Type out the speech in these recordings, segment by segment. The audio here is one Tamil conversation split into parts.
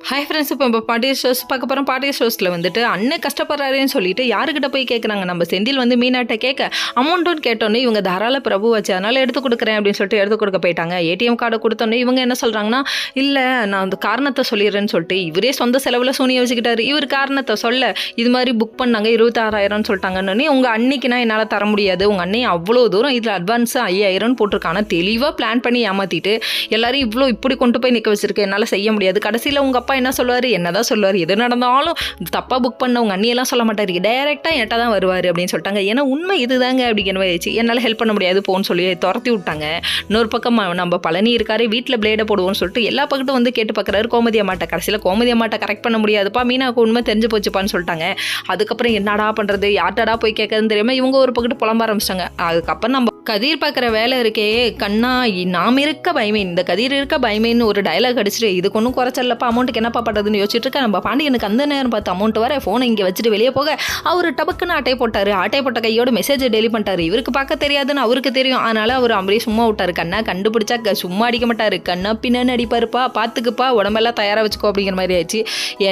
ஹாய் ஃப்ரெண்ட்ஸ், இப்போ பாட்டி ஷோஸ் பார்க்க போகிறோம். பாட்டி ஷோஸில் வந்துட்டு அண்ணன் கஷ்டப்படுறாருன்னு சொல்லிட்டு யாருக்கிட்ட போய் கேட்குறாங்க, நம்ம செந்தில் வந்து மீனாட்ட கேட்க அமௌண்ட்டுன்னு கேட்டோன்னே இவங்க தாராள பிரபு வச்சு அதனால் எடுத்து கொடுக்குறேன் அப்படின்னு சொல்லிட்டு எடுத்து கொடுக்க போயிட்டாங்க. ஏடிஎம் கார்டை கொடுத்தோன்னே இவங்க என்ன சொல்கிறாங்கன்னா, இல்லை நான் அந்த காரணத்தை சொல்லிடுறேன்னு சொல்லிட்டு இவரே சொந்த செலவில் சூனியை வச்சுக்கிட்டாரு. இவர் காரணத்தை சொல்ல இது மாதிரி புக் பண்ணாங்க 26,000 சொல்லிட்டாங்கன்னு உங்கள் அன்னைக்குனா என்னால் தர முடியாது, உங்கள் அண்ணே அவ்வளோ தூரம் இதில் அட்வான்ஸு 5,000 போட்டிருக்காங்க, தெளிவாக பிளான் பண்ணி ஏமாற்றிட்டு எல்லாரும் இப்படி கொண்டு போய் நிற்க வச்சிருக்கேன், என்னால் செய்ய முடியாது. கடைசியில் உங்கள் அப்பா என்ன சொல்லுவார், என்னதான் சொல்லுவார், எது நடந்தாலும் தப்பாக புக் பண்ண உங்கள் அண்ணியெல்லாம் சொல்ல மாட்டார், டைரெக்டாக என்கிட்ட தான் வருவார் அப்படின்னு சொல்லிட்டாங்க. ஏன்னா உண்மை இதுதாங்க அப்படிங்கிற மாதிரி ஆயிடுச்சு. என்னால் ஹெல்ப் பண்ண முடியாது போன்னு சொல்லி துரத்தி விட்டாங்க. இன்னொரு பக்கம் நம்ம பழனி இருக்காரு, வீட்டில் பிளேடை போடுவோம்னு சொல்லிட்டு எல்லா பக்கத்தும் வந்து கேட்டு பார்க்குறாரு கோமதி அம்மாட்ட. கடைசியில் கோமதி அம்மாட்ட கரெக்ட் பண்ண முடியாதுப்பா, மீனாவுக்கு உண்மை தெரிஞ்சு போச்சுப்பான்னு சொல்லிட்டாங்க. அதுக்கப்புறம் என்னடா பண்ணுறது, யார்ட்டடா போய் கேட்கறதுன்னு தெரியாமல் இவங்க ஒரு பக்கத்து புலம்ப ஆரம்பிச்சிட்டாங்க. அதுக்கப்புறம் நம்ம கதிர் பார்க்குற வேலை இருக்கே, கண்ணா நாம் இருக்க பயமே, இந்த கதிர் இருக்க பயமேன்னு ஒரு டைலாக் அடிச்சுட்டு இதுக்கு ஒன்றும் குறைச்சல்லப்பா, அமௌண்ட்டுக்கு என்னப்பா பண்ணுறதுன்னு யோசிச்சுட்டு இருக்கேன். நம்ம பாண்டியனுக்கு அந்த நேரம் பார்த்து அமௌண்ட் வர ஃபோனை இங்கே வச்சுட்டு வெளியே போக அவர் டபக்குன்னு அட்டை போட்டார். அட்டை போட்ட கையோட மெசேஜை டெலிட் பண்ணிட்டாரு. இவருக்கு பார்க்க தெரியாதுன்னு அவருக்கு தெரியும், அதனால அவர் அப்படியே சும்மா விட்டார். கண்ணா கண்டுபிடிச்சா சும்மா அடிக்க மாட்டார், கண்ணா பின்னான்னு அடிப்பாருப்பா, பார்த்துக்குப்பா, உடம்பெல்லாம் தயாராக வச்சுக்கோ அப்படிங்கிற மாதிரி ஆயிடுச்சு.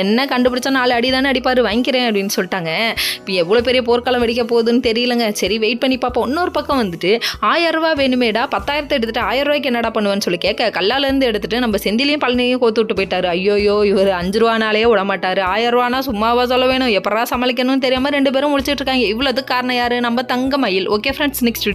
என்ன கண்டுபிடிச்சா 4 அடி தானே அடிப்பார், வாங்கிக்கிறேன் அப்படின்னு சொல்லிட்டாங்க. இப்போ எவ்வளோ பெரிய போர்க்காலம் வெடிக்க போகுதுன்னு தெரியலங்க. சரி வெயிட் பண்ணி பார்ப்போம். இன்னொரு பக்கம் வந்துட்டு 1000 ரூபா வேணுமேடா, 10,000 எடுத்துட்டு 1000 ரூபாய்க்கு என்னடா பண்ணுவேன்னு சொல்லி கேட்க கல்லாலேருந்து எடுத்துட்டு நம்ம செந்திலையும் பழனியும் கோத்து விட்டு போயிட்டாரு. ஐயோயோ இவர் 5 ரூபானாலே விட மாட்டாரு, 1000 ரூபானா சும்மாவா சொல்ல வேணும், எப்படா சமாளிக்கணும்னு தெரியாமல் 2 பேரும் முடிச்சுட்டு இருக்காங்க. இவ்வளோதுக்கு காரணம் யாரு, நம்ம தங்கமயில். Okay friends, next